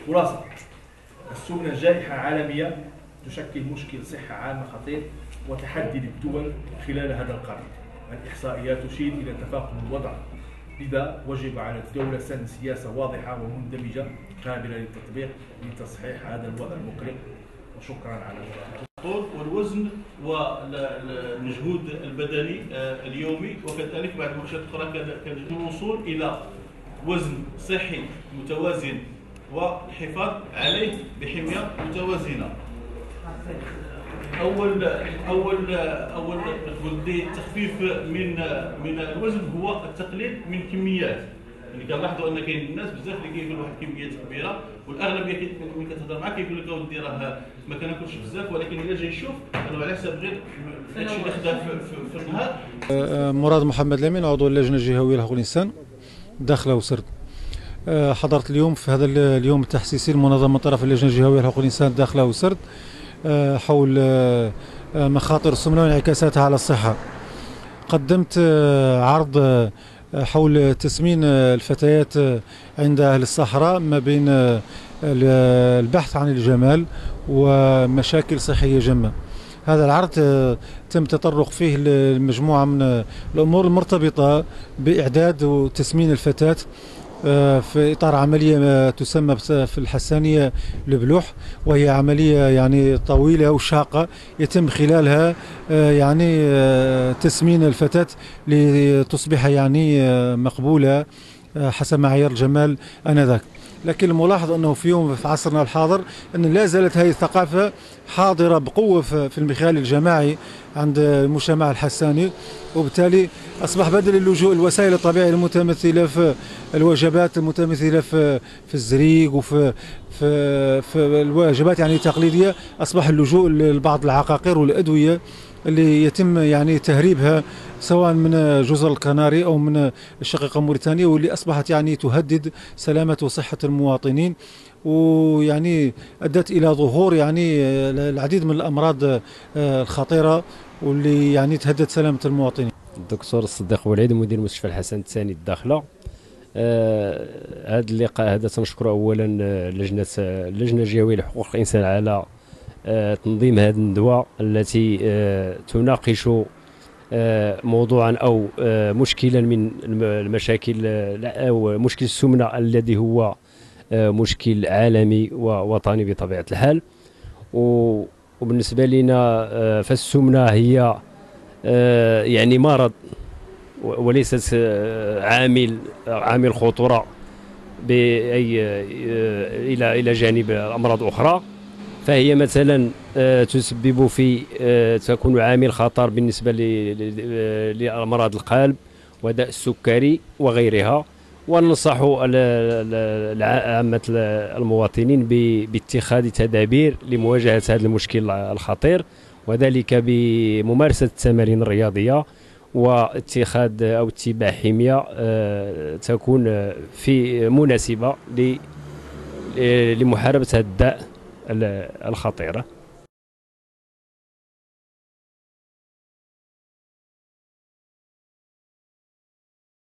خلاصة السمنة جائحة عالمية تشكل مشكل صحة عامة خطير وتحدي للدول خلال هذا القرن. الإحصائيات تشير إلى تفاقم الوضع، لذا وجب على الدولة سن سياسة واضحة ومندمجة قابلة للتطبيق لتصحيح هذا الوضع المقلق. وشكرا على الطول والوزن والمجهود البدني اليومي، وكذلك بعض المؤشرات الأخرى كان الوصول إلى وزن صحي متوازن والحفاظ عليه بحمية متوازنة. أول التخفيف من الوزن هو التقليل من كميات. يعني كنلاحظوا ان كاين الناس بزاف اللي كياكلوا واحد الكميات كبيره، والاغلبيه ملي كتهضر معاه كيقول لك اودي راه ما كناكلش بزاف، ولكن الا جاي يشوف انه على حساب غير داكشي اللي خدا في النهار. مراد محمد الامين، عضو اللجنه الجهويه لحقوق الانسان داخله وسرد. حضرت اليوم في هذا اليوم التحسيسي المنظم من طرف اللجنه الجهويه لحقوق الانسان داخله وسرد حول مخاطر السمنه وانعكاساتها على الصحه. قدمت عرض حول تسمين الفتيات عند أهل الصحراء ما بين البحث عن الجمال ومشاكل صحية جمة. هذا العرض تم تطرق فيه لمجموعة من الأمور المرتبطة بإعداد وتسمين الفتاة في إطار عملية تسمى في الحسانية البلوح، وهي عملية يعني طويلة وشاقة يتم خلالها يعني تسمين الفتاة لتصبح يعني مقبولة حسب معايير الجمال آنذاك. لكن الملاحظ أنه في عصرنا الحاضر أن لا زالت هذه الثقافة حاضرة بقوة في المخيال الجماعي عند المجتمع الحساني، وبالتالي أصبح بدل اللجوء الوسائل الطبيعية المتمثلة في الوجبات المتمثلة في الزريق في الوجبات يعني التقليدية، أصبح اللجوء لبعض العقاقير والأدوية اللي يتم يعني تهريبها سواء من جزر الكناري أو من الشقيقة موريتانيا، واللي أصبحت يعني تهدد سلامة وصحة المواطنين، ويعني أدت إلى ظهور يعني العديد من الأمراض الخطيرة واللي يعني تهدد سلامة المواطنين. الدكتور الصديق وليد مدير مستشفى الحسن الثاني الداخلة. هذا اللقاء هذا تنشكر أولا اللجنة الجهوية لحقوق الإنسان على تنظيم هذه الندوة التي تناقش موضوعا أو مشكلا من المشاكل أو مشكل السمنة الذي هو مشكل عالمي ووطني بطبيعة الحال. وبالنسبة لنا فالسمنة هي يعني مرض وليست عامل خطورة إلى جانب أمراض أخرى. فهي مثلا تسبب في تكون عامل خطر بالنسبة لأمراض القلب وداء السكري وغيرها. وننصح عامة المواطنين باتخاذ تدابير لمواجهة هذا المشكل الخطير، وذلك بممارسة التمارين الرياضية واتخاذ أو اتباع حمية تكون في مناسبة لمحاربة هذا الداء الخطيرة.